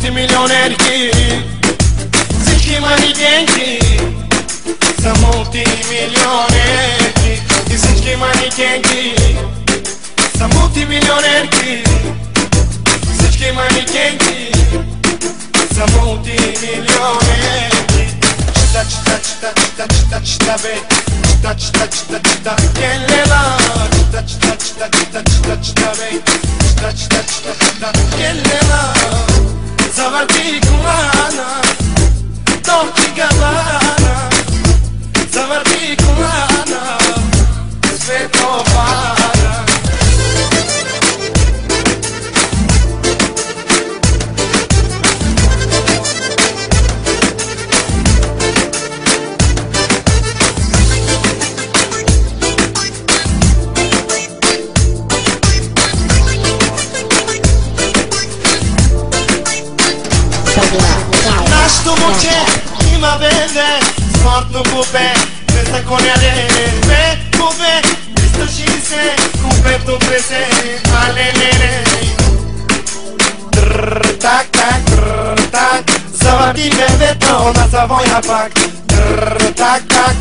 мултимилионерки, всички манекенки са мултимилионерки. И всички манекенки са мултимилионерки. Всички манекенки са мултимилионерки. Чита, чита, чита, чита, чита, чита, бе. Чита, чита, чита, чита, келела. Чита, чита, чита, чита, чита, чита, бе. Чита, чита, чита, чита, келела. Завърти колана, Dolce & Gabbana. Завърти колана, световара. Нашето момче има бебе, спортно купе, 200 коня бе, купе, 360, купето тресе, алелеле. Так, так, так, завърти бебето на завоя пак. Так, так,